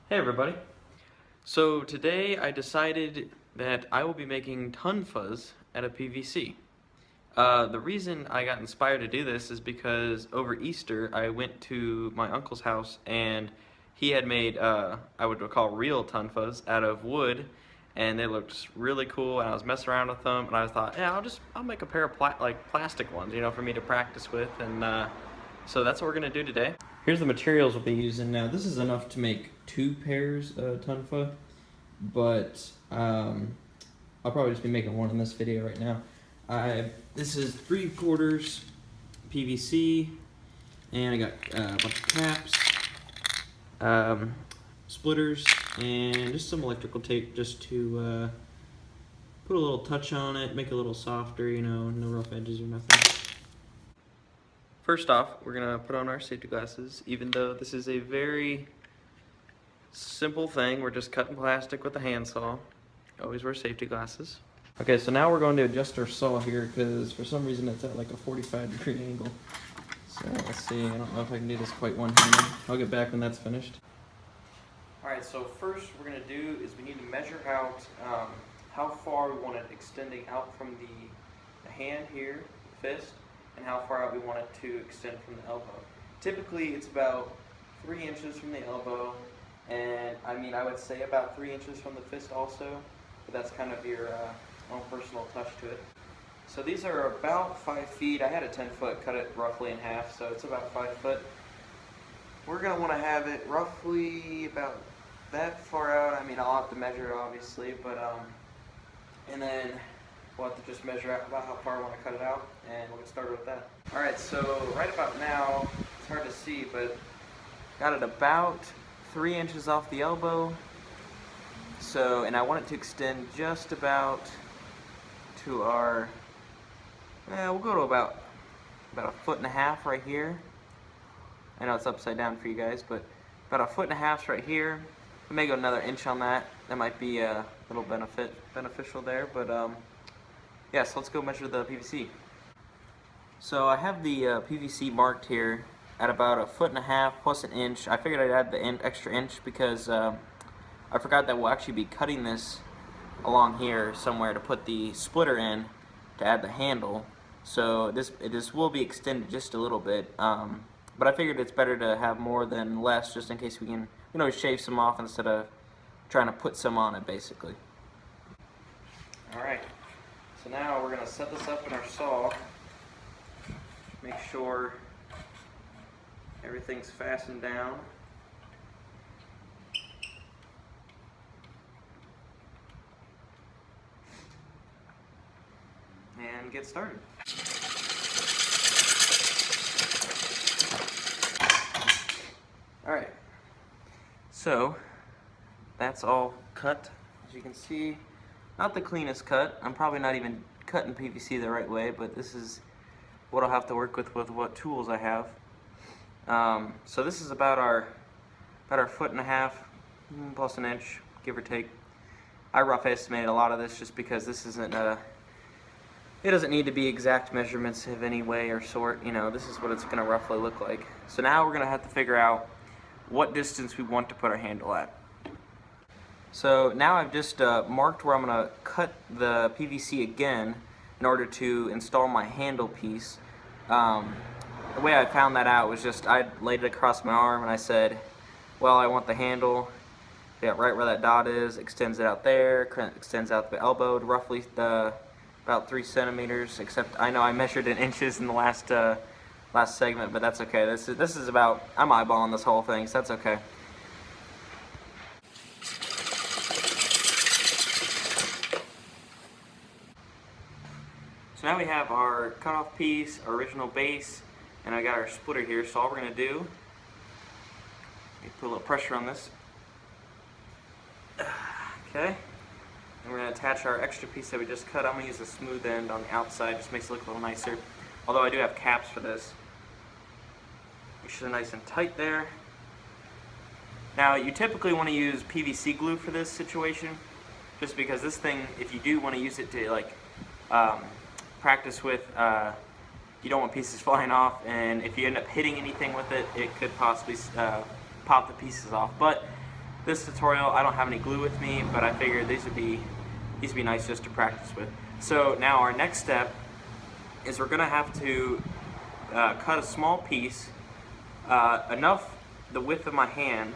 Hey everybody. So today I decided that I will be making Tonfas out of PVC. The reason I got inspired to do this is because over Easter I went to my uncle's house and he had made I would call real Tonfas out of wood, and they looked really cool, and I was messing around with them and I thought, yeah, I'll make a pair of plastic ones, for me to practice with, and so that's what we're gonna do today. Here's the materials we'll be using. Now this is enough to make 2 pairs of Tonfa, but I'll probably just be making one in this video right now. This is 3/4 PVC, and I got a bunch of caps, splitters, and just some electrical tape just to put a little touch on it, make it a little softer, no rough edges or nothing. First off, we're gonna put on our safety glasses. Even though this is a very simple thing, we're just cutting plastic with a handsaw. Always wear safety glasses. Okay, so now we're going to adjust our saw here because for some reason it's at like a 45-degree angle. So let's see, I don't know if I can do this quite one-handed. I'll get back when that's finished. Alright, so first we're gonna do is we need to measure out how far we want it extending out from the hand here, the fist, and how far out we want it to extend from the elbow. Typically it's about 3 inches from the elbow, and I would say about 3 inches from the fist also, but that's kind of your own personal touch to it. So these are about 5 feet. I had a 10-foot, cut it roughly in half, so it's about 5 foot. We're gonna wanna have it roughly about that far out. I'll have to measure it obviously, but and then we'll have to just measure out about how far I want to cut it out, and we'll get started with that. Alright, so right about now, it's hard to see, but got it about 3 inches off the elbow. So, and I want it to extend just about to our, we'll go to about 1.5 feet right here. I know it's upside down for you guys, but about 1.5 feet right here. We may go another inch on that. That might be a little beneficial there, but yeah, so let's go measure the PVC. So I have the PVC marked here at about 1.5 feet plus an inch. I figured I'd add the extra inch because I forgot that we'll actually be cutting this along here somewhere to put the splitter in to add the handle. So this will be extended just a little bit, but I figured it's better to have more than less, just in case we can shave some off instead of trying to put some on it, basically. Alright, so now we're going to set this up in our saw, make sure everything's fastened down. And get started. Alright, so that's all cut. As you can see, not the cleanest cut. I'm probably not even cutting PVC the right way, but this is what I'll have to work with what tools I have. So this is about our 1.5 feet plus an inch, give or take. I rough estimated a lot of this just because this isn't it doesn't need to be exact measurements of any way or sort. This is what it's going to roughly look like. So now we're going to have to figure out what distance we want to put our handle at. So now I've just marked where I'm going to cut the PVC again in order to install my handle piece. The way I found that out was just I laid it across my arm and I said, well, I want the handle, right where that dot is, extends it out there, extends out the elbow to roughly about 3 centimeters, except I know I measured in inches in the last segment, but that's okay. This is about, I'm eyeballing this whole thing, so that's okay. So now we have our cutoff piece, our original base, and I got our splitter here. So all we're going to do, put a little pressure on this. Okay. And we're going to attach our extra piece that we just cut. I'm going to use the smooth end on the outside, just makes it look a little nicer. Although I do have caps for this. Make sure they're nice and tight there. Now you typically want to use PVC glue for this situation, just because this thing, if you do want to use it to practice with, you don't want pieces flying off, and if you end up hitting anything with it, it could possibly pop the pieces off. But this tutorial, I don't have any glue with me, but I figured these would be nice just to practice with. So now our next step is we're gonna have to cut a small piece, enough the width of my hand,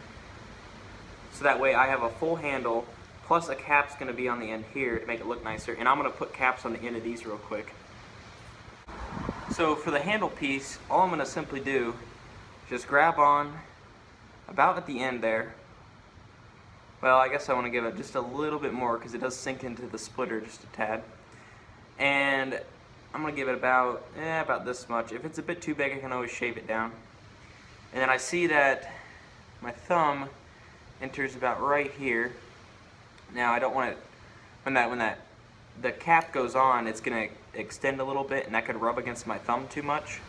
so that way I have a full handle, plus a cap's gonna be on the end here to make it look nicer, and I'm gonna put caps on the end of these real quick. So for the handle piece, all I'm gonna simply do is just grab on about at the end there. Well, I guess I want to give it just a little bit more because it does sink into the splitter just a tad. And I'm going to give it about this much. If it's a bit too big, I can always shave it down. And then I see that my thumb enters about right here. Now I don't want it, when the cap goes on, it's going to extend a little bit and that could rub against my thumb too much,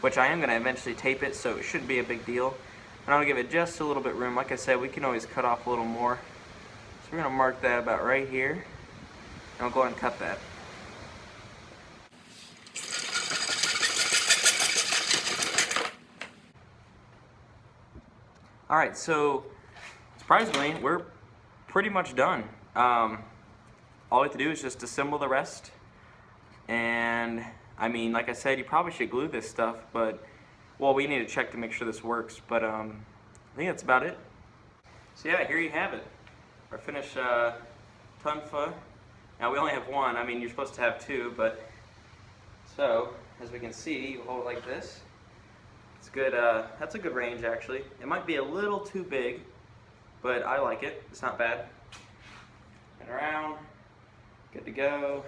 which I am going to eventually tape it, so it shouldn't be a big deal. And I'm going to give it just a little bit room. Like I said, we can always cut off a little more. So we're going to mark that about right here. And I'll go ahead and cut that. Alright, so surprisingly, we're pretty much done. All we have to do is just assemble the rest. And, I mean, like I said, you probably should glue this stuff, but well, we need to check to make sure this works, but I think that's about it. So yeah, here you have it. Our finished Tonfa. Now we only have one. I mean, you're supposed to have two, but so as we can see, you hold it like this. It's good. That's a good range actually. It might be a little too big, but I like it. It's not bad. And around, good to go.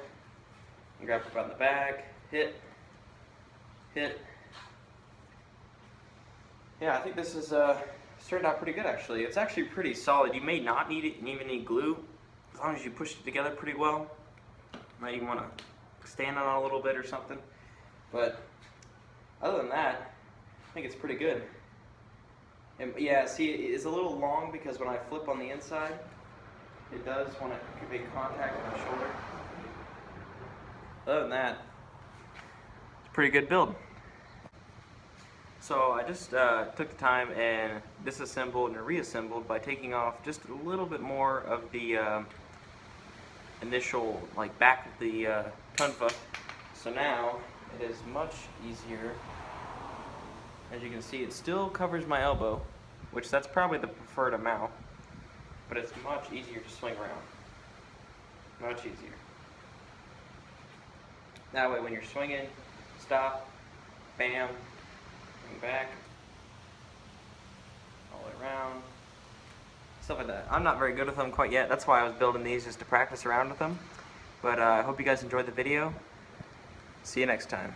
And grab it about in the back. Hit. Yeah, I think this is turned out pretty good actually. It's actually pretty solid. You may not need it and even need glue, as long as you push it together pretty well. You might even want to stand on it a little bit or something. But other than that, I think it's pretty good. And yeah, see, it's a little long because when I flip on the inside, it does want to make contact with my shoulder. Other than that, it's a pretty good build. So I just took the time and disassembled and reassembled by taking off just a little bit more of the initial back of the Tonfa. So now it is much easier. As you can see, it still covers my elbow, which that's probably the preferred amount, but it's much easier to swing around. Much easier. That way when you're swinging, stop, bam, back, all the way around, stuff like that. I'm not very good with them quite yet. That's why I was building these, just to practice around with them. But I hope you guys enjoyed the video. See you next time.